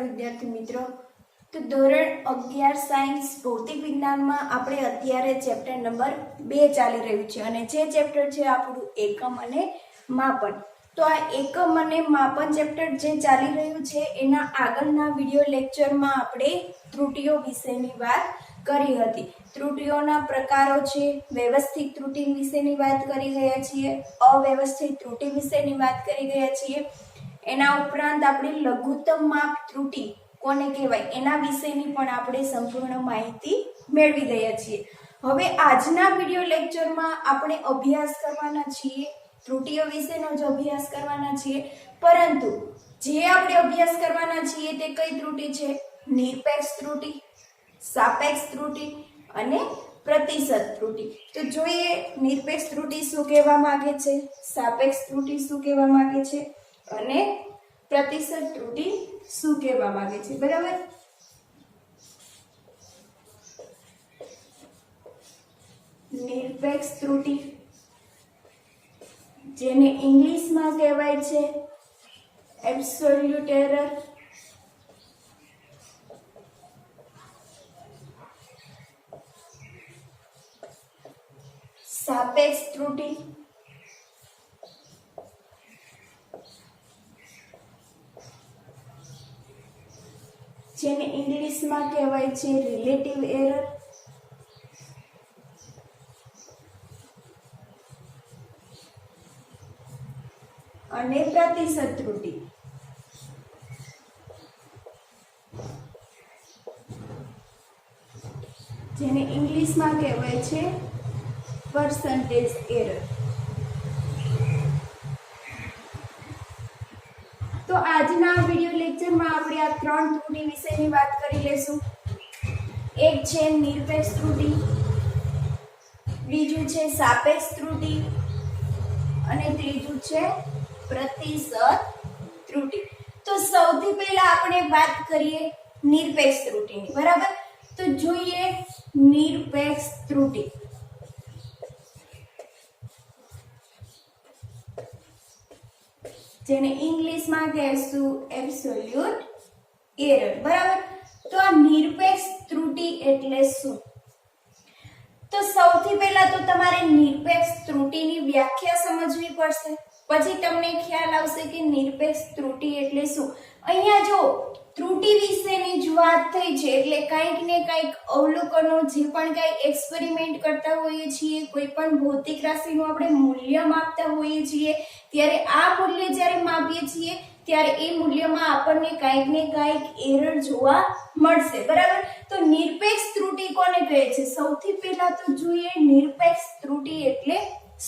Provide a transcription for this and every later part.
વિદ્યાર્થી મિત્રો, તો ધોરણ 11 સાયન્સ ભૌતિક વિજ્ઞાનમાં આપણે અત્યારે ચેપ્ટર નંબર 2 ચાલી રહ્યું છે અને જે ચેપ્ટર છે આપણું એકમ અને માપન. તો આ એકમ અને માપન ચેપ્ટર જે ચાલી રહ્યું છે એના આગળના વિડિયો લેક્ચરમાં આપણે ત્રુટીઓ વિશેની વાત કરી હતી. ત્રુટીઓના પ્રકારો છે, વ્યવસ્થિત ત્રુટિ વિશેની વાત કરી રહ્યા છીએ, અવ્યવસ્થિત ત્રુટિ વિશેની વાત કરી રહ્યા છીએ. એના ઉપરાંત આપણે લઘુત્તમ માપ ત્રુટિ કોને કહેવાય એના વિશેની પણ આપણે સંપૂર્ણ માહિતી મેળવી રહ્યા છીએ. હવે આજના વિડિયો લેક્ચરમાં આપણે અભ્યાસ કરવાના છીએ, ત્રુટિઓ વિશેનો જ અભ્યાસ કરવાના છીએ. પરંતુ જે આપણે અભ્યાસ કરવાના છીએ તે કઈ ત્રુટિ છે? નિરપેક્ષ ત્રુટિ, સાપેક્ષ ત્રુટિ અને પ્રતિશત ત્રુટિ. તો જોઈએ નિરપેક્ષ ત્રુટિ શું કહેવા માંગે છે, સાપેક્ષ ત્રુટિ શું કહેવા માંગે છે અને પ્રતિશત ત્રુટિ શું કહેવા માંગે છે. બરાબર, નિરપેક્ષ ત્રુટિ જેને ઇંગ્લિશમાં કહેવાય છે એબ્સોલ્યુટ એરર, સાપેક્ષ ત્રુટિ જેને ઇંગ્લિશમાં કહેવાય છે રિલેટિવ એરર, અને પ્રતિશત ત્રુટિ જેને ઇંગ્લિશમાં કહેવાય છે પર્સન્ટેજ એરર. તો આજના વિડિયો લેક્ચરમાં આપણે આ ત્રણ ત્રુટિ વિશેની વાત કરી લેશું. એક છે નિરપેક્ષ ત્રુટિ, બીજું છે સાપેક્ષ ત્રુટિ અને ત્રીજું છે પ્રતિશત ત્રુટિ. તો સૌથી પહેલા આપણે વાત કરીએ નિરપેક્ષ ત્રુટિની. બરાબર, તો જોઈએ નિરપેક્ષ ત્રુટિ. જેને ઇંગ્લિશમાં કહેશું એબ્સોલ્યુટ એરર. બરાબર, તો આ નિરપેક્ષ ત્રુટિ એટલે શું? તો સૌથી પહેલા તો તમારે નિરપેક્ષ ત્રુટિની વ્યાખ્યા સમજવી પડશે, પછી તમને ખ્યાલ આવશે કે નિરપેક્ષ ત્રુટિ એટલે શું. અહીંયા જો ત્રુટિ વિશેની જ વાત થઈ છે એટલે કંઈક ને કંઈક અવલોકનો, જે પણ કંઈ એક્સપેરિમેન્ટ કરતા હોઈએ છીએ, કોઈ પણ ભૌતિક રાશિનું આપણે મૂલ્ય માપતા હોઈએ છીએ, ત્યારે આ મૂલ્ય જ્યારે માપીએ છીએ ત્યારે એ મૂલ્યમાં આપણને કંઈક ને કંઈક એરર જોવા મળશે. બરાબર, તો નિરપેક્ષ ત્રુટિ કોને કહે છે? સૌથી પહેલા તો જોઈએ નિરપેક્ષ ત્રુટિ એટલે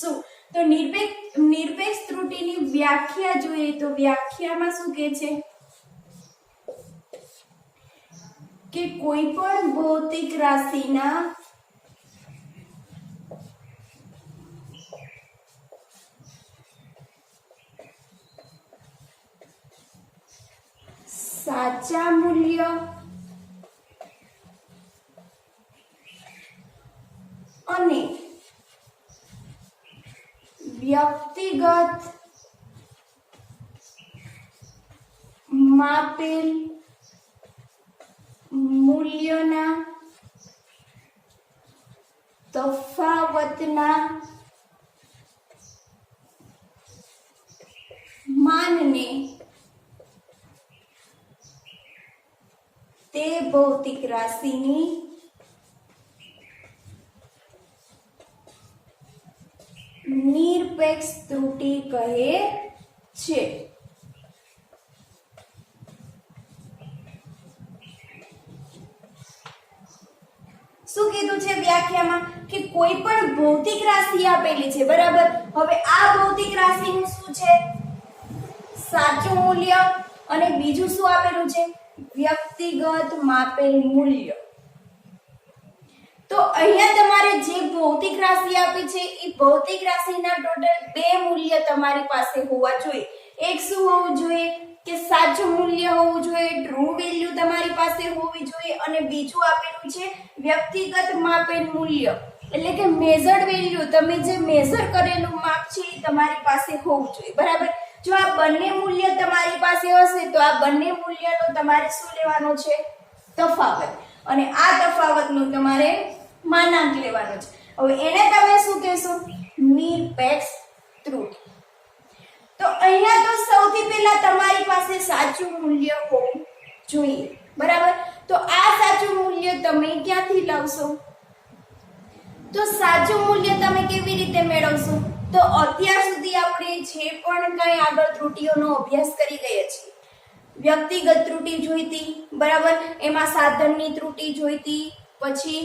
શું. તો નિરપેક્ષ ત્રુટિની વ્યાખ્યા જોઈએ તો વ્યાખ્યામાં શું કહે છે કે કોઈ પણ ભૌતિક રાશિના સાચા મૂલ્ય અને વ્યક્તિગત માપેલ મૂલ્યના તફાવતના માનને તે ભૌતિક રાશિની નિરપેક્ષ ત્રુટિ કહે છે. શું કીધું છે વ્યાખ્યામાં કે કોઈ પણ ભૌતિક રાશિ આપેલી છે. બરાબર, હવે આ ભૌતિક રાશિનું શું છે? સાચું મૂલ્ય અને બીજું શું આપેલું છે? વ્યક્તિગત માપેલ મૂલ્ય. તો અહીંયા તમારે જે ભૌતિક રાશિ આપી છે એ ભૌતિક રાશિના ટોટલ બે મૂલ્ય તમારી પાસે હોવા જોઈએ. એક શું હોવું જોઈએ કે સાચું મૂલ્ય હોવું જોઈએ, ટ્રુ વેલ્યુ તમારી પાસે હોવી જોઈએ, અને બીજું આપેલું છે વ્યક્તિગત માપેલ મૂલ્ય એટલે કે મેઝર્ડ વેલ્યુ. તમે જે મેઝર કરેલું માપ છે એ તમારી પાસે હોવું જોઈએ. બરાબર, જો આ બંને મૂલ્ય તમારી પાસે હશે તો આ બંને મૂલ્યનો તમારે શું લેવાનો છે? તફાવત. અને આ તફાવતનો તમારે માનાંક લેવાનો છે. હવે એને તમે શું કહેશો? નિરપેક્ષ ત્રુટિ. તો અહીંયા તો સૌથી પહેલા તમારી પાસે સાચું મૂલ્ય હોવું જોઈએ, બરાબર? તો આ સાચું મૂલ્ય તમે ક્યાંથી લાવશો? તો સાચું મૂલ્ય તમે કેવી રીતે મેળવશો? તો અત્યાર સુધી આપણે જે પણ કઈ આગળ ત્રુટિઓનો અભ્યાસ કરી ગયા છીએ, વ્યક્તિગત ત્રુટિ જોઈતી, બરાબર? એમાં સાધનની ત્રુટિ જોઈતી, પછી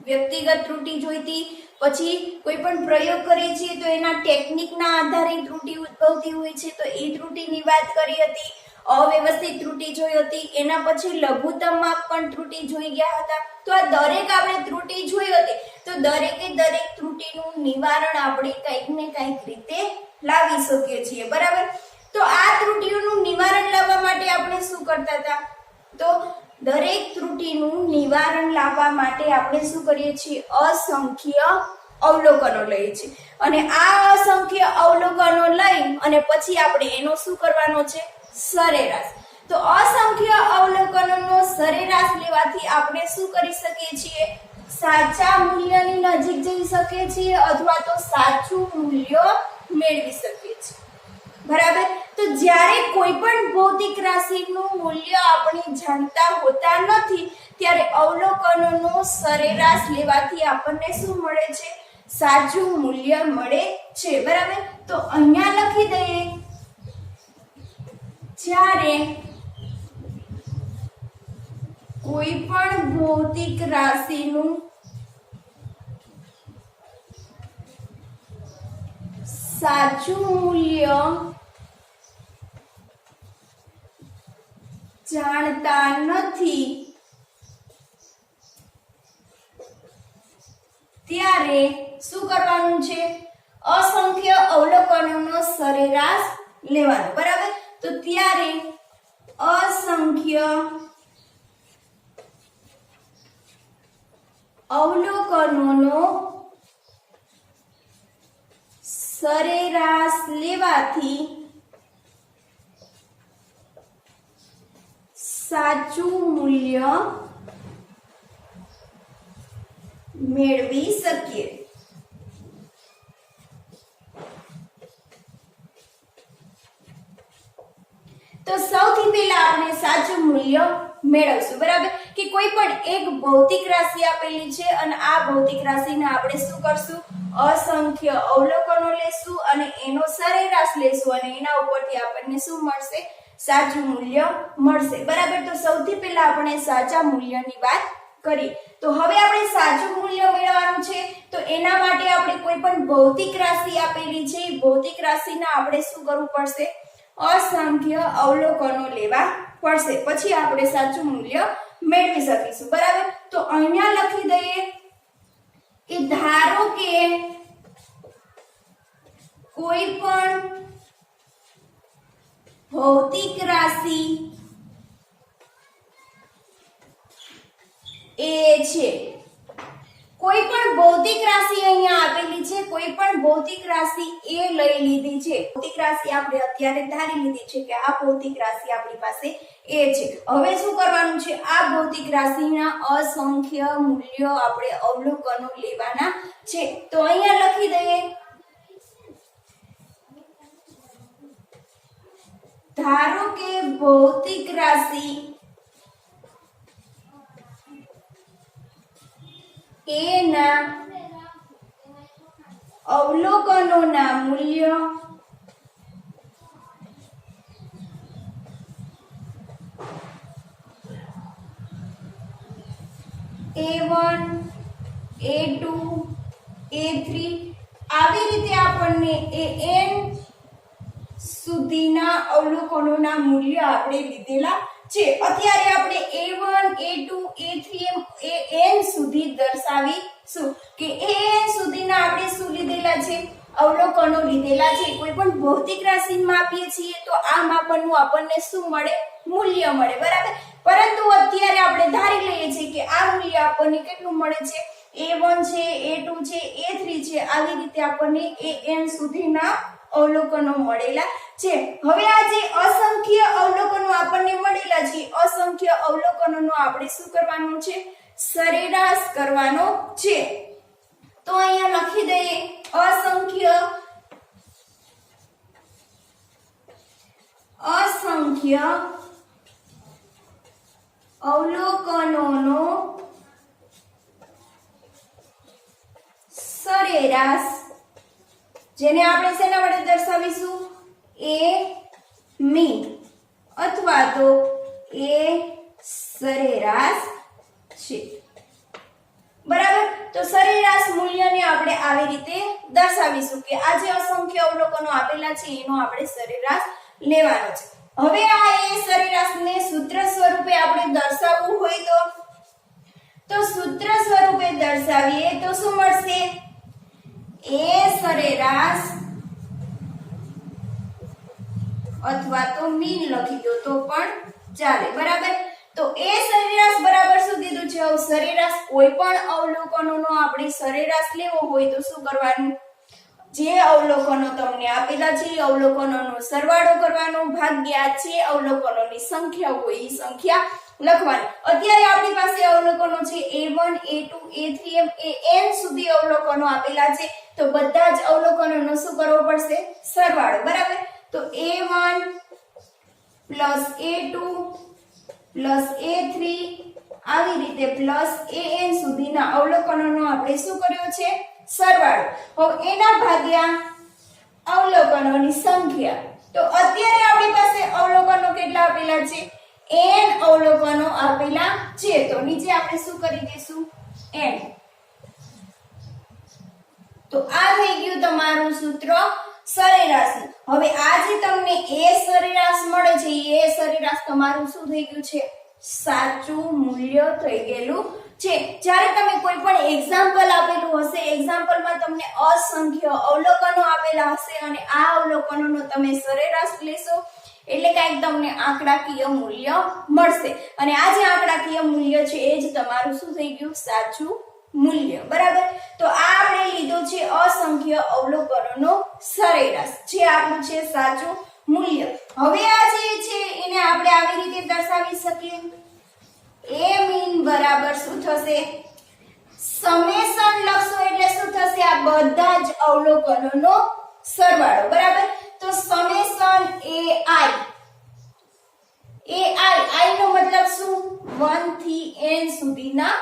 વ્યક્તિગત ત્રુટિ જોઈતી, પછી કોઈ પણ પ્રયોગ કરીએ છીએ તો એના ટેકનિકના આધારે ત્રુટિ ઉદ્ભવતી હોય છે તો એ ત્રુટિની વાત કરી હતી. અવ્યવસ્થિત ત્રુટિ જોઈ હતી. એના પછી લઘુત્તમ માપ પણ ત્રુટિ જોઈ ગયા હતા. તો આ દરેક આપણે ત્રુટિ જોઈ હતી. તો દરેકે દરેક ત્રુટિનું નિવારણ આપણે કંઈક ને કંઈક રીતે લાવી શકીએ છીએ, બરાબર? તો આ ત્રુટિઓનું નિવારણ લાવવા માટે આપણે શું કરતા હતા? તો દરેક ત્રુટિનું નિવારણ લાવવા માટે આપણે શું કરીએ છીએ? અસંખ્ય અવલોકનો લઈએ છીએ. અને આ અસંખ્ય અવલોકનો લઈ અને પછી આપણે એનો શું કરવાનો છે? સરેરાશ. તો અસંખ્ય અવલોકનોનો સરેરાશ લેવાથી આપણે શું કરી શકીએ છીએ? સાચા મૂલ્યની નજીક જઈ શકીએ છીએ અથવા તો સાચું મૂલ્ય મેળવી શકીએ છીએ, બરાબર? તો જ્યારે કોઈ પણ ભૌતિક રાશિનું મૂલ્ય આપણે જાણતા હોતા નથી ત્યારે અવલોકનોનો સરેરાશ લેવાથી આપણને શું મળે છે? સાચું મૂલ્ય મળે છે, બરાબર? તો અહીંયા લખી દઈએ, જ્યારે કોઈ પણ ભૌતિક રાશિનું સાચું મૂલ્ય જાણતા નથી ત્યારે શું કરવાનું છે? અસંખ્ય અવલોકનોનો સરેરાશ લેવાનો, બરાબર? તો ત્યારે અસંખ્ય અવલોકનોનો સરેરાશ લેવાથી સાચું મૂલ્ય મેળવી શકીએ. તો સૌથી પહેલા આપણે સાચું મૂલ્ય મેળવશું, બરાબર? કે કોઈ પણ એક ભૌતિક રાશિ આપેલી છે અને આ ભૌતિક રાશિને આપણે શું કરશું? અસંખ્ય અવલોકનો લેશું અને એનો સરેરાશ લેશું અને એના ઉપરથી આપણને શું મળશે? સાચું મૂલ્ય મળશે, બરાબર? તો સૌથી પહેલા આપણે સાચા મૂલ્યની વાત કરી. તો હવે આપણે સાચું મૂલ્ય મેળવવાનું છે તો એના માટે આપણે કોઈ પણ ભૌતિક રાશિ આપેલી છે એ ભૌતિક રાશિના આપણે શું કરવું પડશે? અસંખ્ય અવલોકનો લેવા પડશે, પછી આપણે સાચું મૂલ્ય મેળવી શકીશું, બરાબર? તો અહીંયા લખી દઈએ કે ધારો કે કોઈ પણ ભૌતિક રાશિ એ છે, કોઈ પણ ભૌતિક રાશિ અહીંયા આપેલી છે, કોઈ પણ ભૌતિક રાશિ એ લઈ લીધી છે. ભૌતિક રાશિ આપણે અત્યારે ધારી લીધી છે કે આ ભૌતિક રાશિ આપણી પાસે એ છે. હવે શું કરવાનું છે? આ ભૌતિક રાશિના અસંખ્ય મૂલ્યો આપણે અવલોકનો લેવાના છે. તો અહીંયા લખી દઈએ, ધારો કે ભૌતિક રાશિ એના અવલોકનોના મૂલ્ય A1, A2, A3 આવી રીતે આપણને AN સુધીના અવલોકનોના મૂલ્ય આપણે લીધેલા છે. અત્યારે આપણે A1, A2, A3 AN સુધી દર્શાવીશું કે AN સુધીના આપણે શું લીધેલા છે? અવલોકનો લીધેલા છે. કોઈ પણ ભૌતિક રાશિમાં આપીએ છીએ તો આ માપનનું આપણને શું મળે? મૂલ્ય મળે, બરાબર? પરંતુ અત્યારે આપણે ધારી લઈએ છીએ કે આ મૂલ્ય આપણને કેટલું મળે છે? A1 છે, A2 છે, A3 છે, આવી રીતે આપણને AN સુધીના અવલોકનો મળેલા છે. હવે આ જે અસંખ્ય અવલોકનો આપણને મળેલા છે, અસંખ્ય અવલોકનોનો આપણે શું કરવાનું છે? સરેરાશ કરવાનો છે. તો અહીંયા લખી દઈએ અસંખ્ય અવલોકનોનો સરેરાશ, જેને આપણે શેના વડે દર્શાવીશું? એ મી અથવા તો એ સરેરાશ છે. બરાબર. તો સરેરાશ મૂલ્યને આપણે આવી રીતે દર્શાવીશું કે આ જે અસંખ્ય અવલોકનો આપેલા છે એનો આપણે સરેરાશ લેવાનો છે. હવે આ એ સરેરાશને સૂત્ર સ્વરૂપે આપણે દર્શાવવું હોય તો સૂત્ર સ્વરૂપે દર્શાવીએ તો શું મળશે? એ સરેરાશ અથવા તો મીન લખી દો તો પણ ચાલે. બરાબર. તો એ સરેરાશ બરાબર શું કીધું છે? સરેરાશ કોઈ પણ અવલોકનોનો આપણે સરેરાશ લેવો હોય તો શું કરવાનું? જે અવલોકનો તમને આપેલા છે એ અવલોકનોનો સરવાળો કરવાનો ભાગ્યા જે અવલોકનોની સંખ્યા હોય એ સંખ્યા લખવાની. અત્યારે આપણી પાસે અવલોકનો છે a1 a2 a3 એમ n સુધી અવલોકનો આપેલા છે. તો બધા જ અવલોકનોનો શું કરવો પડશે? સરવાળો. બરાબર. તો a1 + a2 + a3 આવી રીતે + an સુધીના અવલોકનોનો આપણે શું કર્યો છે? સરવાળો. હવે એના ભાગ્યા અવલોકનોની સંખ્યા. તો અત્યારે આપણી પાસે અવલોકનો કેટલા આપેલા છે? n અવલોકનો આપેલા છે. તો નીચે આપણે શું કરી દઈશું? n. તો આ થઈ ગયું તમારું સૂત્ર સરેરાશ. હવે આ જે તમને એ સરેરાશ મળે છે એ સરેરાશ તમારું શું થઈ ગયું છે? સાચું મૂલ્ય થઈ ગયેલું છે. જ્યારે તમે કોઈ પણ એક્ઝામ્પલ આપેલું હશે, એક્ઝામ્પલમાં તમને અસંખ્ય અવલોકનો આપેલા હશે અને આ અવલોકનોનો તમે સરેરાશ લેશો એટલે કાંઈક તમને આંકડાકીય મૂલ્ય મળશે અને આ જે આંકડાકીય મૂલ્ય છે એ જ તમારું શું થઈ ગયું? સાચું મૂલ્ય. બરાબર. તો આ આપણે લીધો છે અસંખ્ય અવલોકનોનો સરેરાશ, જે આપણું છે સાચું મૂલ્ય. હવે આ જે છે એને આપણે આવી રીતે દર્શાવી શકીએ. એ મીન બરાબર શું થશે? સમેશન લખશો એટલે શું થશે? આ બધા જ અવલોકનોનો સરવાળો. બરાબર. તો સમેશન ai નો મતલબ શું? 1 થી n સુધીના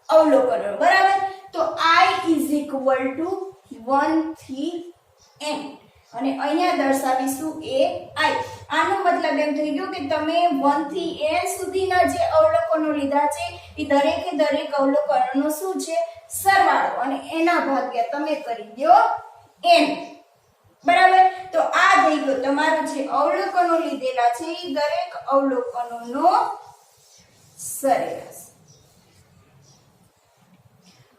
અવલોકનો. બરાબર. તો i = 1 થી n અને અહીંયા દર્શાવીશું ai. આનો મતલબ એમ થઈ ગયો કે તમે 1 થી n સુધીના જે અવલોકનો લીધા છે એ દરેકે દરેક અવલોકનોનો શું છે? સરવાળો અને એના ભાગ્યા તમે કરી દો n. બરાબર. તો આ થઈ ગયો તમારો જે અવલોકનો લીધેલા છે એ દરેક અવલોકનોનો સરેરાશ.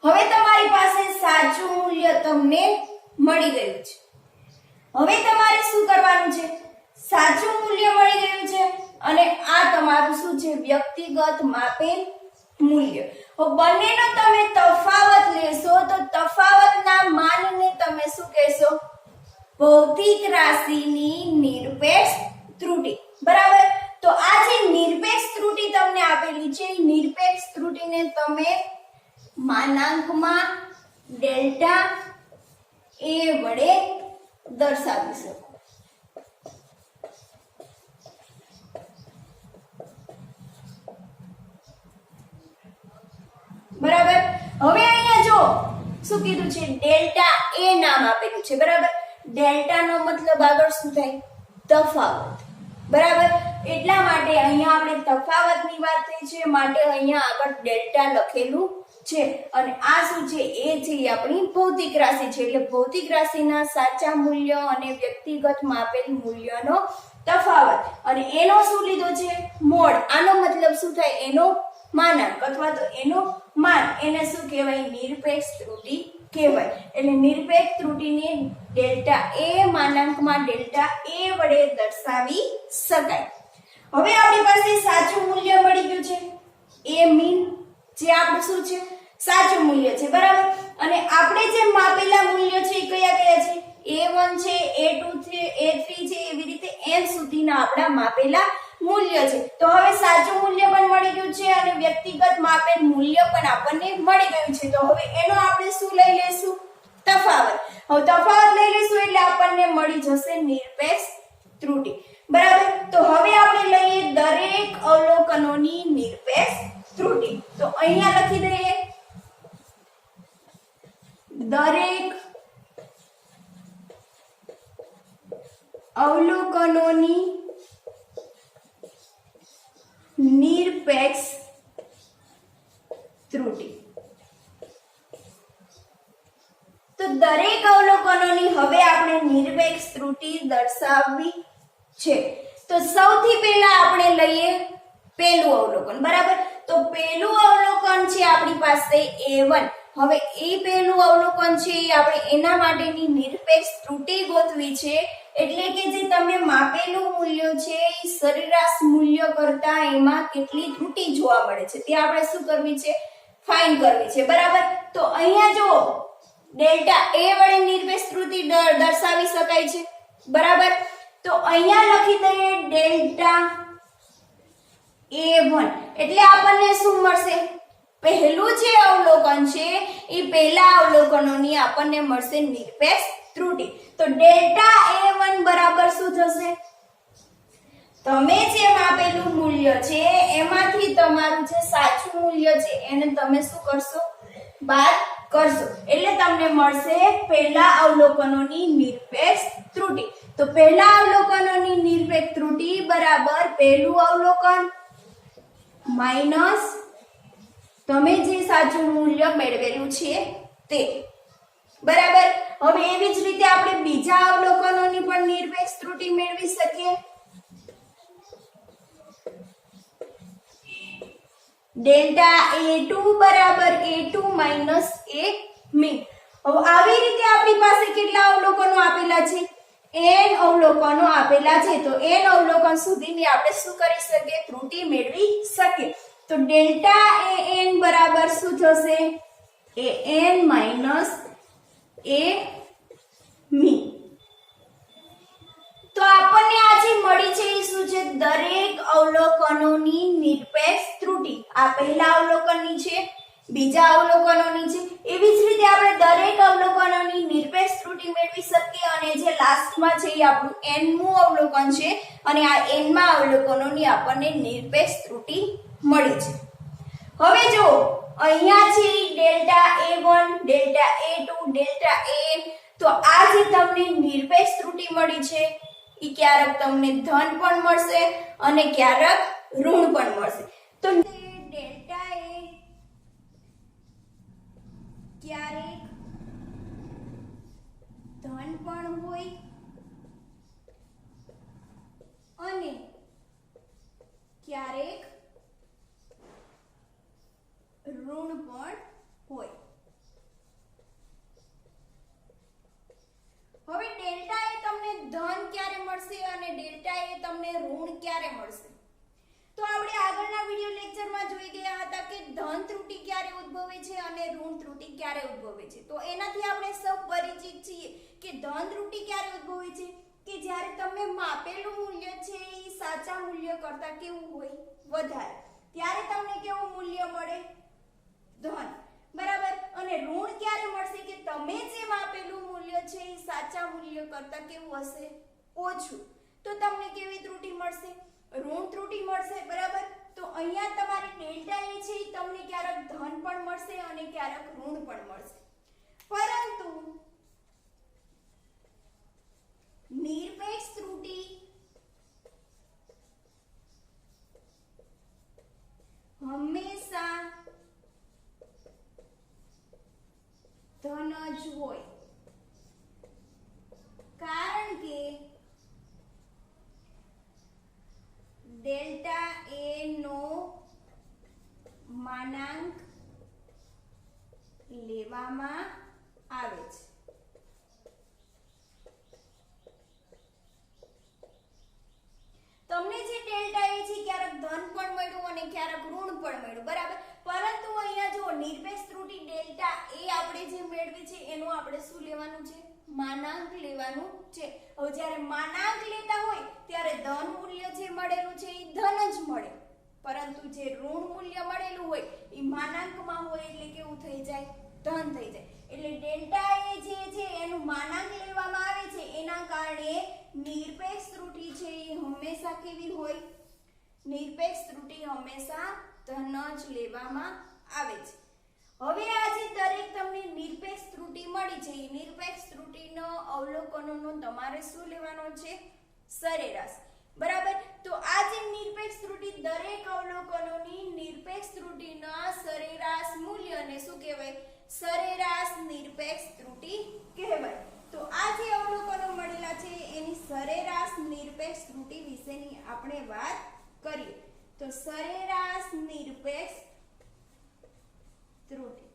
હવે તમારી પાસે સાચું મૂલ્ય તમને મળી ગયું છે. હવે તમારે શું કરવાનું છે? સાચું મૂલ્ય મળી ગયું છે અને આ તમારું શું છે? વ્યક્તિગત માપેલ મૂલ્ય. બંનેનો તમે તફાવત લેશો તો તફાવતના માનને તમે શું કહેશો? ભૌતિક રાશિની નિરપેક્ષ ત્રુટિ. બરાબર. તો આ જે નિરપેક્ષ ત્રુટિ તમને આપેલી છે એ નિરપેક્ષ ત્રુટિને તમે માનાંકમાં ડેલ્ટા a વડે દર્શાવી શકો. બરાબર. હવે અહીંયા જો શું કીધું છે? ડેલ્ટા a નામ આપેલું છે. બરાબર. ડેલ્ટા નો મતલબ આગળ શું થાય? તફાવત. બરાબર. એટલા માટે અહીંયા આપણે તફાવતની વાત થઈ છે માટે અહીંયા આગળ ડેલ્ટા લખેલું છે અને આ શું છે? એ છે આપણી ભૌતિક રાશિ છે. એટલે ભૌતિક રાશિના સાચા મૂલ્ય અને વ્યક્તિગત માપેલ મૂલ્યનો તફાવત અને એનો શું લીધો છે? મોડ. આનો મતલબ શું થાય? એનો માનાંક અથવા તો એનો માન. એને શું કહેવાય? નિરપેક્ષ ત્રુટિ કહેવાય. એટલે નિરપેક્ષ ત્રુટિને ડેલ્ટા a માનાંકમાં ડેલ્ટા a વડે દર્શાવી શકાય. હવે આપણી પાસે સાચું મૂલ્ય મળી ગયું છે. a મીન જે આપણું શું છે? સાચું મૂલ્ય છે. બરાબર. અને આપણે જે માપેલા મૂલ્ય છે એ કયા કયા છે? a1 છે, a2 છે, સ્થિતિના આપણા માપેલા મૂલ્ય છે. તો હવે સાચું મૂલ્ય પણ મળી ગયું છે અને વ્યક્તિગત માપેલ મૂલ્ય પણ આપણને મળી ગયું છે. તો હવે એનો આપણે શું લઈ લેશું? તફાવત. હવે તફાવત લઈ લેશું એટલે આપણને મળી જશે નિરપેક્ષ ત્રુટિ. બરાબર. તો હવે આપણે લઈએ દરેક અવલોકનોની નિરપેક્ષ ત્રુટિ. તો અહીંયા લખી દઈએ દરેક અવલોકનોની નિરપેક્ષ ત્રુટિ. તો દરેક અવલોકનોની હવે આપણે નિરપેક્ષ ત્રુટિ દર્શાવવી છે. તો સૌથી પહેલા આપણે લઈએ પહેલું અવલોકન. બરાબર. તો પહેલું અવલોકન છે આપણી પાસે A1. હવે એ પહેલું અવલોકન છે આપણે એના માટેની નિરપેક્ષ ત્રુટિ ગોતવી છે. એટલે કે જે તમે માપેલું મૂલ્ય છે એ સરેરાશ મૂલ્ય કરતા એમાં કેટલી ત્રુટિ જોવા મળે છે તે આપણે શું કરવી છે? ફાઇન્ડ કરવી છે. બરાબર. તો અહીંયા જો ડેલ્ટા A વડે નિરપેક્ષ ત્રુટિ દર્શાવી શકાય છે. બરાબર. તો અહીંયા લખી દઈએ ડેલ્ટા A1 એટલે આપણને શું મળશે? પહેલું જે અવલોકન છે એ પહેલા અવલોકનોની આપણને મળશે નિરપેક્ષ ત્રુટિ. તો ડેલ્ટા A1 બરાબર શું થશે? તમે જે માપેલું મૂલ્ય છે એમાંથી તમારું જે સાચું મૂલ્ય છે એને તમે શું કરશો? બાદ કરશો. એટલે તમને મળશે પહેલા અવલોકનોની નિરપેક્ષ ત્રુટિ. તો પહેલા અવલોકનોની નિરપેક્ષ ત્રુટિ બરાબર પહેલું અવલોકન માઈનસ તમે જે સાચું મૂલ્ય મેળવેલું છે તે. બરાબર. હવે એવી જ રીતે આપણે બીજા અવલોકનોની પણ નિરપેક્ષ ત્રુટિ મેળવી શકીએ. ડેલ્ટા A2 બરાબર A2 માઈનસ A મી. હવે આવી રીતે આપણી પાસે કેટલા અવલોકનો આપેલા છે? n અવલોકનો આપેલા છે. તો n અવલોકન સુધીની આપણે શું કરી શકીએ? ત્રુટિ મેળવી શકીએ. તો ડેલ્ટા an બરાબર શું થશે? an માઈનસ a મી. તો આપણને આ જે મળી છે એ શું છે? દરેક અવલોકનોની નિરપેક્ષ ત્રુટિ. આ પહેલા અવલોકનની છે, બીજા અવલોકનોની છે. એવી જ રીતે આપણે દરેક અવલોકનોની નિરપેક્ષ ત્રુટિ મેળવી શકીએ અને જે લાસ્ટમાં છે એ આપણું nમું અવલોકન છે અને આ nમા અવલોકનોની આપણને નિરપેક્ષ ત્રુટિ મળી છે. હવે જો અહીંયા છે delta A1, delta A2, delta an. તો આ જે તમને નિરપેક્ષ ત્રુટિ મળી છે એ ક્યારેક તમને ધન પણ મળશે અને ક્યારેક ઋણ પણ મળશે. તો ડેલ્ટા A ક્યારેક ધન પણ હોય અને ક્યારેક ઋણ પણ હોય. હવે ડેલ્ટા એ તમને ધન ક્યારે મળશે અને ડેલ્ટા એ તમને ઋણ ક્યારે મળશે? તો આપણે આગળના વિડિયો લેક્ચરમાં જોઈ ગયા હતા કે ધન ત્રુટિ ક્યારે ઉદ્ભવે છે અને ઋણ ત્રુટિ ક્યારે ઉદ્ભવે છે. તો એનાથી આપણે સૌ પરિચિત છીએ કે ધન ત્રુટિ ક્યારે ઉદ્ભવે છે? કે જ્યારે તમે માપેલું મૂલ્ય છે એ સાચા મૂલ્ય કરતા કેવું હોય? વધારે. ત્યારે તમને કેવું મૂલ્ય મળે? ધન. બરાબર. અને ઋણ ક્યારે મળશે? કે તમે જે માપેલું મૂલ્ય છે એ સાચા મૂલ્ય કરતા કેવું હશે? ઓછું. તો તમને કેવી ત્રુટિ મળશે? ઋણ ત્રુટિ મળશે. બરાબર. તો અહીંયા તમારે ડેલ્ટા એ છે તમને ક્યારેક ધન પણ મળશે અને ક્યારેક ઋણ પણ મળશે. પરંતુ નિરપેક્ષ ત્રુટિ હંમેશા ધન જ હોય. કારણ કે ડેલ્ટા A નો માનાંક લેવામાં આવે છે. તમને જે ડેલ્ટા A છે ક્યારેક ધન પણ મળ્યું અને ક્યારેક ઋણ પણ મળ્યું. બરાબર. પરંતુ અહીંયા જો નિરપેક્ષ ત્રુટિ ડેલ્ટા A આપણે જે મેળવી છે એનું આપણે શું લેવાનું છે? માનાંક લેવાનું છે. હવે જ્યારે માનાંક લેતા હોય ત્યારે ધન મૂલ્ય જે મળેલું છે એ ધન જ મળે, પરંતુ જે ઋણ મૂલ્ય મળેલું હોય એ માનાંકમાં હોય એટલે કેવું થઈ જાય? ધન થઈ જાય. એટલે ડેલ્ટા એ જે છે એનું માનાંક લેવામાં આવે છે, એના કારણે નિરપેક્ષ ત્રુટી છે એ હંમેશા કેવી હોય? નિરપેક્ષ ત્રુટી હંમેશા ધન જ લેવામાં આવે છે. હવે આજે દરેક તમને નિરપેક્ષ ત્રુટી મળી છે, એ નિરપેક્ષ ત્રુટીનો અવલોકનોનો તમારે શું લેવાનો છે? સરેરાશ. બરાબર. તો આ જે નિરપેક્ષ ત્રુટી દરેક અવલોકનોની નિરપેક્ષ ત્રુટીના સરેરાશ મૂલ્યને શું કહેવાય? સરેરાશ નિરપેક્ષ ત્રુટી કહેવાય. તો આ જે અવલોકનો મળેલા છે એની સરેરાશ નિરપેક્ષ ત્રુટી વિશેની આપણે વાત કરીએ. તો સરેરાશ નિરપેક્ષ ત્રુટી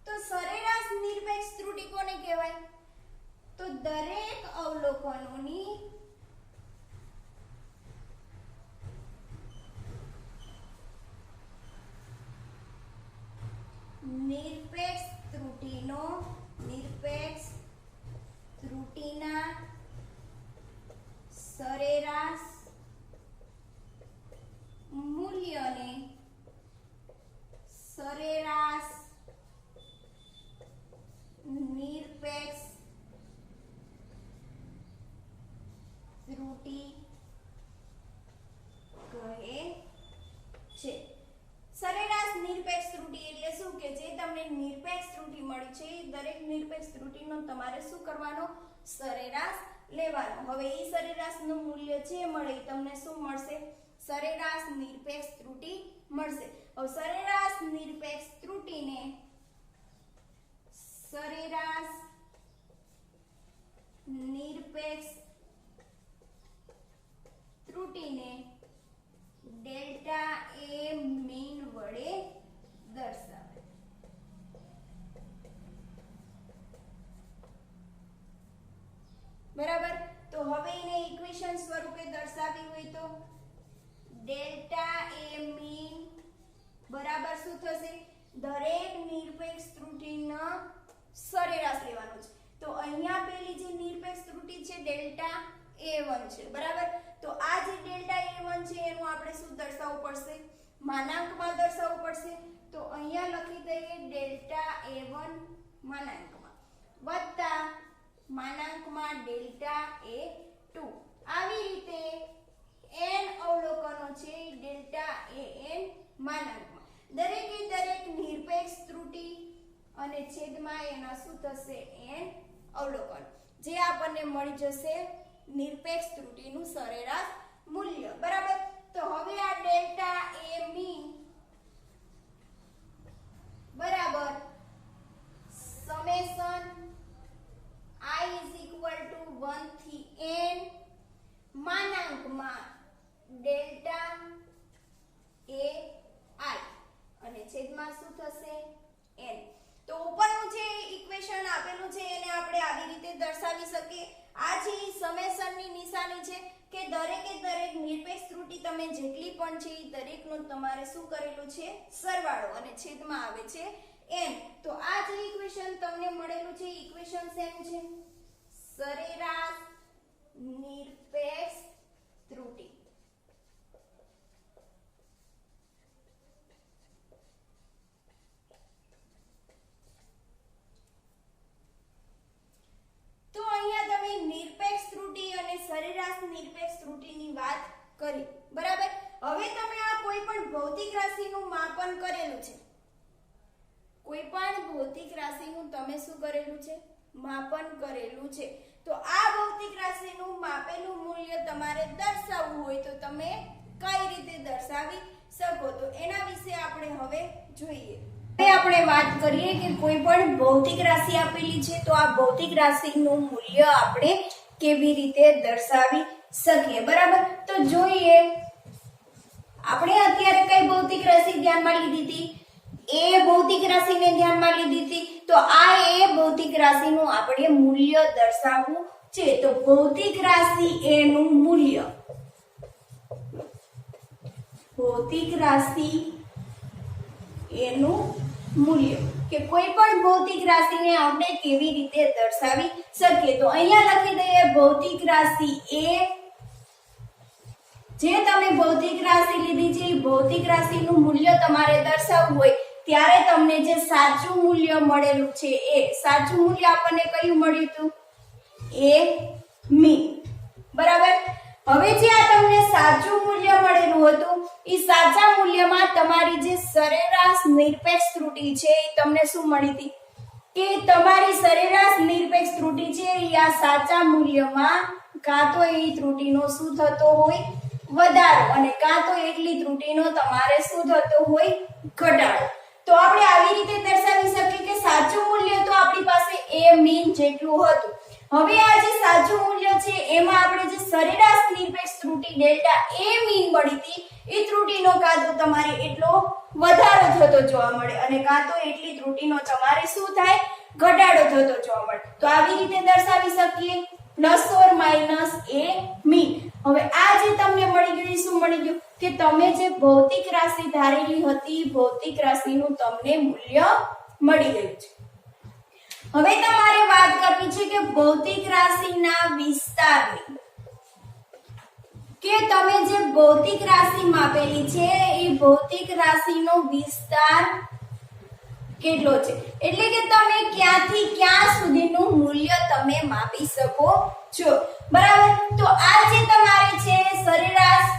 તો સરેરાશ નિરપેક્ષ ત્રુટી કોને કહેવાય? તો દરેક અવલોકનોની નિરપેક્ષ ત્રુટીના સરેરાશ મૂલ્યને સરેરાશ નિરપેક્ષ ત્રુટી કહે છે. સરેરાશ નિરપેક્ષ ત્રુટી એટલે શું કે જે તમને નિરપેક્ષ ત્રુટી મળી છે દરેક નિરપેક્ષ ત્રુટીનો તમારે શું કરવાનો? સરેરાશ લેવાનો. હવે એ સરેરાશનું મૂલ્ય જે મળે તમને શું મળશે? સરેરાશ નિરપેક્ષ ત્રુટી મળશે. હવે સરેરાશ નિરપેક્ષ ત્રુટીને સરેરાશ નિરપેક્ષ ત્રુટીને ડેલ્ટા એ મીન વડે દર્શાવે. બરાબર. તો હવે એને ઇક્વેશન સ્વરૂપે દર્શાવી હોય તો ડેલ્ટા એ મીન બરાબર શું થશે? દરેક નિરપેક્ષ ત્રુટીનો સરેરાશ લેવાનો છે. તો અહીંયા પેલી જે નિરપેક્ષ ત્રુટી છે ડેલ્ટા a1 છે. બરાબર. તો આ જે ડેલ્ટા a1 છે એનું આપણે શું દર્શાવવું પડશે? માનાંકમાં દર્શાવવું પડશે. તો અહીંયા લખી દઈએ ડેલ્ટા a1 માનાંકમાં વત્તા માનાંકમાં ડેલ્ટા a2. આવી રીતે n અવલોકનો છે ડેલ્ટા an માનાંકમાં દરેક નિરપેક્ષ ત્રુટી અને છેદમાં એના શું થશે? n અવલોકન, જે આપણને મળી જશે નિરપેક્ષ ત્રુટીનું સરેરાશ મૂલ્ય. બરાબર. તો હવે આ ડેલ્ટા એ મીન બરાબર સમેશન i = 1 થી n માનાંકમાં ડેલ્ટા એ i અને છેદમાં શું થશે? n. તો ઉપરનું જે ઇક્વેશન આપેલું છે એને આપણે આવી રીતે દર્શાવી શકીએ. આ જે સમેશનની નિશાની છે કે દરેકે દરેક નિરપેક્ષ ત્રુટી તમે જેટલી પણ છે એ દરેકનો તમારે શું કરેલું છે? સરવાળો અને છેદમાં આવે છે n. તો આ જે ઇક્વેશન તમને મળેલું છે ઇક્વેશન શેનું છે? સરેરાશ નિરપેક્ષ ત્રુટી. તો અહીંયા તમે નિરપેક્ષ ત્રુટી અને સરેરાશ નિરપેક્ષ ત્રુટીની વાત કરી. બરાબર. હવે તમે આ કોઈ પણ ભૌતિક રાશિનું માપન કરેલું છે, કોઈ પણ ભૌતિક રાશિનું તમે શું કરેલું છે? માપન કરેલું છે. તો આ ભૌતિક રાશિનું માપેલું મૂલ્ય તમારે દર્શાવવું હોય તો તમે કઈ રીતે દર્શાવી શકો? તો એના વિશે આપણે હવે જોઈએ. હવે આપણે વાત કરીએ કે કોઈ પણ ભૌતિક રાશિ આપેલી છે તો આ ભૌતિક રાશિનું મૂલ્ય આપણે કેવી રીતે દર્શાવી શકીએ. બરાબર. તો જોઈએ આપણે અત્યારે કઈ ભૌતિક રાશિ ધ્યાનમાં લીધી હતી? એ ભૌતિક રાશિને ધ્યાનમાં લીધી હતી. તો આ એ ભૌતિક રાશિનું આપણે મૂલ્ય દર્શાવવું છે. તો ભૌતિક રાશિ એ નું મૂલ્ય, ભૌતિક રાશિ એનું મૂલ્ય કે કોઈ પણ ભૌતિક રાશિને આપણે કેવી રીતે દર્શાવી શકીએ. તો અહીંયા લખી દઈએ ભૌતિક રાશિ એ. જે તમે ભૌતિક રાશિ લીધી છે એ ભૌતિક રાશિનું મૂલ્ય તમારે દર્શાવવું હોય ત્યારે તમને જે સાચું મૂલ્ય મળેલું છે એ સાચું મૂલ્ય આપણને કયું મળ્યું હતું? એ મીન. બરાબર. હવે જે આ તમને સાચું મૂલ્ય મળેલું હતું એ સાચા મૂલ્યમાં તમારી જે સરેરાશ નિરપેક્ષ ત્રુટિ છે એ તમને શું મળી હતી? કે તમારી સરેરાશ નિરપેક્ષ ત્રુટિ છે એ આ સાચા મૂલ્યમાં કાં તો એ ત્રુટિનો શું થતો હોય? વધારો, અને કાં તો એટલી ત્રુટિનો તમારે શું થતો હોય? ઘટાડો. તો આપણે આવી રીતે દર્શાવી શકીએ કે સાચું મૂલ્ય તો આપણી પાસે એ મીન જેટલું હતું. હવે આ જે સાચું મૂલ્ય છે એમાં આપણે જે સરેરાશ નિરપેક્ષ ત્રુટિ ડેલ્ટા એ મીન મળી હતી એ ત્રુટિનો કાં તો તમારે એટલો વધારો થતો જોવા મળે અને કાં તો એટલી ત્રુટિનો તમારે શું થાય? ઘટાડો થતો જોવા મળે. તો આવી રીતે દર્શાવી શકીએ plus or minus A mean. હવે આ જે તમને મળી ગયું એ શું મળી ગયું? કે તમે જે ભૌતિક રાશિ ધારેલી હતી ભૌતિક રાશિનું તમને મૂલ્ય મળી ગયું છે. હવે તમારે વાત કરવી છે કે ભૌતિક રાશિના વિસ્તારની. કે તમે જે ભૌતિક રાશિ માપેલી છે એ ભૌતિક રાશિનો વિસ્તાર કેટલો છે, એટલે કે તમે ક્યાંથી ક્યાં સુધીનું મૂલ્ય તમે માપી શકો છો. બરાબર. તો આ જે તમારે છે સરેરાશ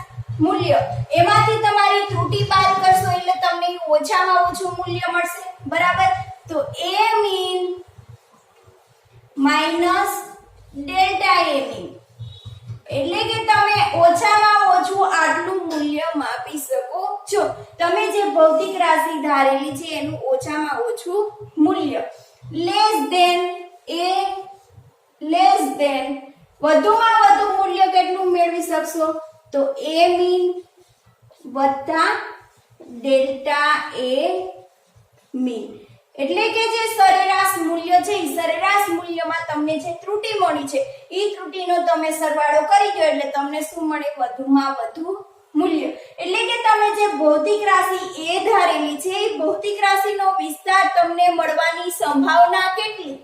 મૂલ્ય એમાંથી તમારી ત્રુટિ બાદ કરશો એટલે તમને ઓછામાં ઓછું મૂલ્ય મળશે. બરાબર. તો એ મીન માઈનસ ડેલ્ટા એ મીન, એટલે કે તમે ઓછામાં ઓછું આટલું મૂલ્ય માપી શકો છો. તમે જે ભૌતિક રાશિ ધારેલી છે એનું ઓછામાં ઓછું મૂલ્ય લેસ ધેન વધુમાં વધુ મૂલ્ય કેટલું મેળવી શકશો? તો એ મીન વત્તા ડેલ્ટા એ મીન, એટલે કે જે સરેરાશ મૂલ્ય છે એ સરેરાશ મૂલ્યમાં તમને જે ત્રુટિ મળી છે એ ત્રુટિનો તમે સરવાળો કરી દો એટલે તમને શું મળે? વધુમાં વધુ મૂલ્ય. એટલે કે તમે જે ભૌતિક રાશિ એ ધારેલી છે એ ભૌતિક રાશિનો વિસ્તાર તમને મળવાની સંભાવના કેટલી?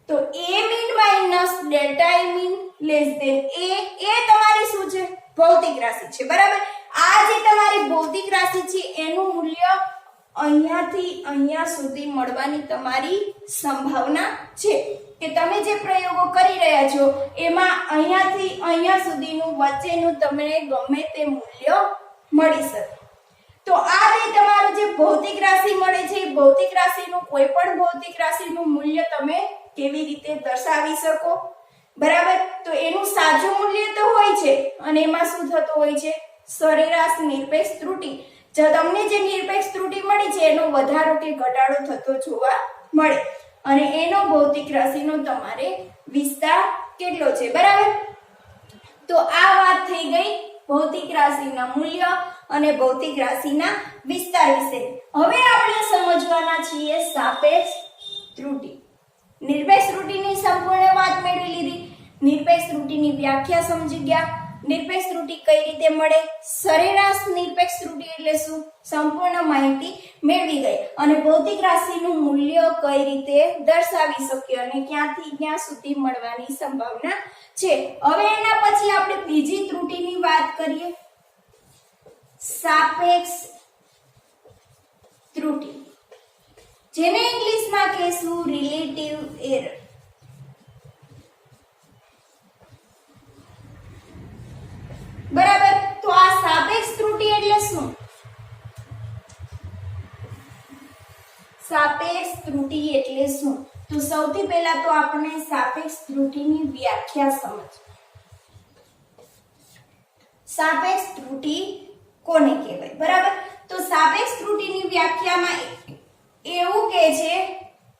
તો એ મીન માઈનસ ડેલ્ટા એ મીન લેસ ધેન એ તમારી શું છે? ભૌતિક રાશિ છે. બરાબર. આ જે તમારી ભૌતિક રાશિ છે એનું મૂલ્ય અહીંયાથી અહીંયા સુધી મળવાની તમારી સંભાવના છે. કે તમે જે પ્રયોગો કરી રહ્યા છો એમાં અહીંયાથી અહીંયા સુધીનું વચ્ચેનું તમને ગમે તે મૂલ્ય મળી શકે. તો આ જે તમારું જે ભૌતિક રાશિ મળે છે એ ભૌતિક રાશિનું કોઈ પણ ભૌતિક રાશિનું મૂલ્ય તમે કેવી રીતે દર્શાવી શકો? બરાબર. તો એનું સાચું મૂલ્ય તો હોય છે અને એમાં શું થતું હોય છે? સરેરાશ નિરપેક્ષ ત્રુટિ. જો તમને જે નિરપેક્ષ ત્રુટિ મળી છે એનો વધારો કે ઘટાડો થતો જોવા મળે અને એનો ભૌતિક રાશિનો તમારે વિસ્તાર કેટલો છે. બરાબર. તો આ વાત થઈ ગઈ ભૌતિક રાશિના મૂલ્ય અને ભૌતિક રાશિના વિસ્તાર વિશે. હવે આપણે સમજવાના છીએ સાપેક્ષ ત્રુટિ. નિરપેક્ષ ત્રુટિની સંપૂર્ણ વાત મેળવી લીધી. નિરપેક્ષ ત્રુટિની વ્યાખ્યા સમજી ગયા. નિરપેક્ષ ત્રુટિ કઈ રીતે મળે? સરેરાશ નિરપેક્ષ ત્રુટિ એટલે શું? સંપૂર્ણ માહિતી મેળવી ગઈ. અને ભૌતિક રાશિનું મૂલ્ય કઈ રીતે દર્શાવી શકીએ અને ક્યાંથી ક્યાં સુધી મળવાની સંભાવના છે. હવે એના પછી આપણે બીજી ત્રુટિની વાત કરીએ, સાપેક્ષ ત્રુટિ, જેને ઇંગ્લિશમાં કહેશું રિલેટિવ એરર. બરાબર. તો આ સાપેક્ષ ત્રુટિ એટલે શું? સાપેક્ષ ત્રુટિ એટલે શું? તો સૌથી પહેલા તો આપણે સાપેક્ષ ત્રુટિની વ્યાખ્યા સમજ. સાપેક્ષ ત્રુટિ કોને કહેવાય? બરાબર. તો સાપેક્ષ ત્રુટિની વ્યાખ્યામાં એવું કહે છે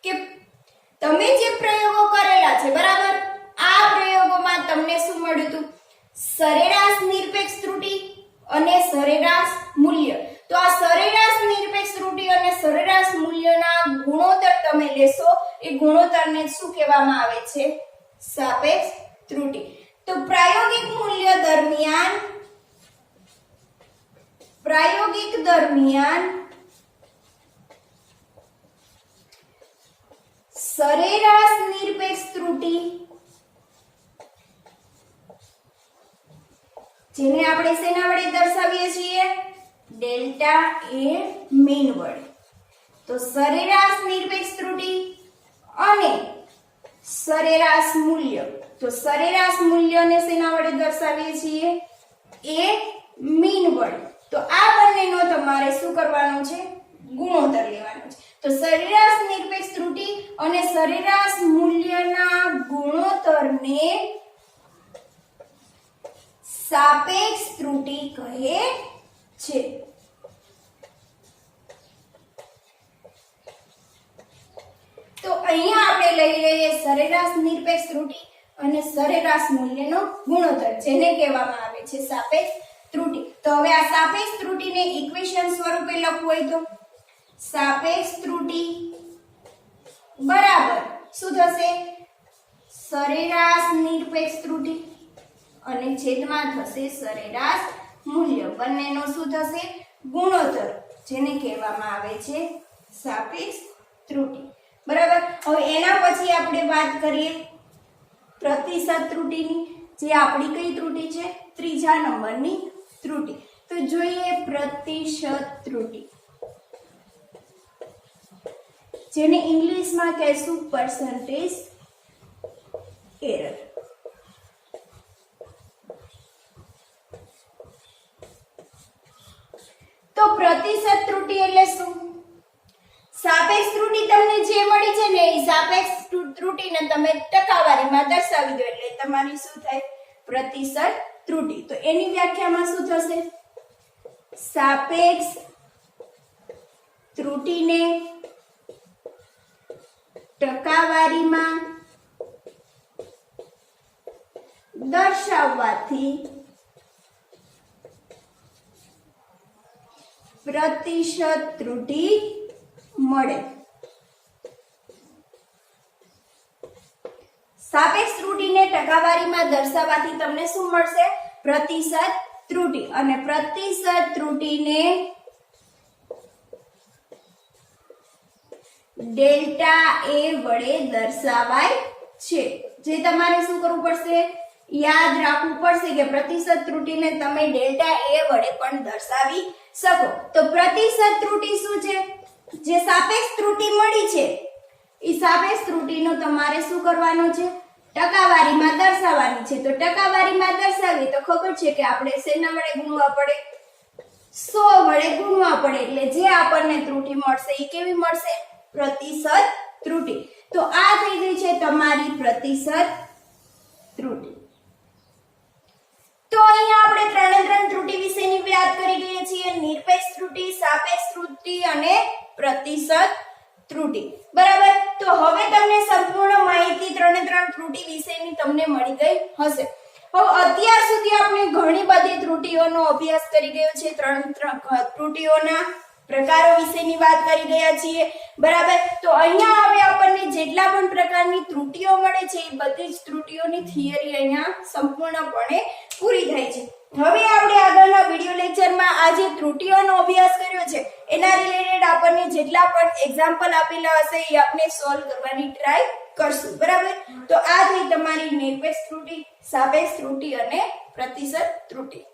કે તમે જે પ્રયોગો કરેલા છે, બરાબર, આ પ્રયોગોમાં તમને શું મળ્યું હતું? સરેરાશ નિરપેક્ષ ત્રુટિ અને સરેરાશ મૂલ્ય. તો આ સરેરાશ નિરપેક્ષ ત્રુટિ અને સરેરાશ મૂલ્યના ગુણોત્તર તમે લેશો એ ગુણોત્તરને શું કહેવામાં આવે છે? સાપેક્ષ ત્રુટિ. તો પ્રાયોગિક દરમિયાન સરેરાશ નિરપેક્ષ ત્રુટી, જેને આપણે શેના વડે દર્શાવીએ છીએ? ડેલ્ટા એ મીન વડે. તો સરેરાશ નિરપેક્ષ ત્રુટી અને સરેરાશ મૂલ્ય, તો સરેરાશ મૂલ્યને શેના વડે દર્શાવીએ છીએ? એ મીન વડે. તો આ બંનેનો તમારે શું કરવાનું છે? ગુણોત્તર લેવાનો છે. તો સરેરાશ નિરપેક્ષ ત્રુટી અને સરેરાશ મૂલ્યના ગુણોત્તરને સાપેક્ષ ત્રુટી કહે છે. તો અહીંયા આપણે લઈ લઈએ સરેરાશ નિરપેક્ષ ત્રુટી અને સરેરાશ મૂલ્યનો ગુણોત્તર, જેને કહેવામાં આવે છે સાપેક્ષ ત્રુટી. તો હવે આ સાપેક્ષ ત્રુટીને ઇક્વેશન સ્વરૂપે લખવું હોય તો સાપેક્ષ ત્રુટી બરાબર શું થશે? સરેરાશ નિરપેક્ષ ત્રુટી અને છેદમાં થશે સરેરાશ મૂલ્ય. બંનેનો શું થશે? ગુણોત્તર, જેને કહેવામાં આવે છે સાપેક્ષ ત્રુટી. બરાબર. હવે એના પછી આપણે વાત કરીએ પ્રતિશત ત્રુટીની, જે આપણી કઈ ત્રુટી છે? ત્રીજા નંબરની ત્રુટી. તો જોઈએ પ્રતિશત ત્રુટી, જેને ઇંગ્લિશમાં કહેશું પર્સન્ટેજ એરર. તો પ્રતિશત ત્રુટી એટલે શું? સાપેક્ષ ત્રુટી તમને જે મળી છે ને એ સાપેક્ષ ત્રુટીને તમે ટકાવારીમાં દર્શાવી દો એટલે તમારી શું થાય? પ્રતિશત ત્રુટી. તો એની વ્યાખ્યામાં શું થશે? સાપેક્ષ ત્રુટીને ટકાવારીમાં દર્શાવવાથી પ્રતિશત ત્રુટી મળે. સાપેક્ષ ત્રુટીને ટકાવારીમાં દર્શાવવાથી તમને શું મળશે? પ્રતિશત ત્રુટી. અને પ્રતિશત ત્રુટીને ડેલ્ટા એ વડે દર્શાવાય છે. જે તમારે શું કરવું પડશે? યાદ રાખવું પડશે કે પ્રતિશત ત્રુટીને તમે ડેલ્ટા એ વડે પણ દર્શાવી શકો. તો પ્રતિશત ત્રુટી શું છે? જે સાપેક્ષ ત્રુટી મળી છે એ સાપેક્ષ ત્રુટીનો તમારે શું કરવાનો છે? ટકાવારીમાં દર્શાવવાની છે. તો ટકાવારીમાં દર્શાવી તો ખબર છે કે આપણે શેના વડે ગુણવા પડે? 100 વડે ગુણવા પડે. એટલે જે આપણને ત્રુટી મળશે એ કેવી મળશે? પ્રતિશત ત્રુટી. તો આ થઈ ગઈ છે તમારી પ્રતિશત ત્રુટી. તો અહીંયા આપણે ત્રણે ત્રણ ત્રુટી વિશેની વાત કરી ગયા છીએ: નિરપેક્ષ ત્રુટી, સાપેક્ષ ત્રુટી અને પ્રતિશત ત્રુટી. બરાબર. તો હવે તમને સંપૂર્ણ માહિતી ત્રણે ત્રણ ત્રુટી વિશેની તમને મળી ગઈ હશે. હવે અત્યાર સુધી આપણે ઘણી બધી ત્રુટીઓનો અભ્યાસ કરી ગયો છે. ત્રણ ત્રુટીઓના પ્રકારો વિશેની વાત કરી ગયા છીએ. બરાબર. તો અહીંયા હવે આપણને જેટલા પણ પ્રકારની ત્રુટીઓ મળે છે એ બધી જ ત્રુટીઓની થિયરી અહીંયા સંપૂર્ણપણે પૂરી થાય છે. હવે આપણે આગળના વિડિયો લેક્ચરમાં આ જે ત્રુટીઓનો અભ્યાસ કર્યો છે એના રિલેટેડ આપણને જેટલા પણ એક્ઝામ્પલ આપેલા હશે એ આપણે સોલ્વ કરવાની ટ્રાય કરશું. બરાબર. તો આ થઈ તમારી નિરપેક્ષ ત્રુટી, સાપેક્ષ ત્રુટી અને પ્રતિશત ત્રુટી.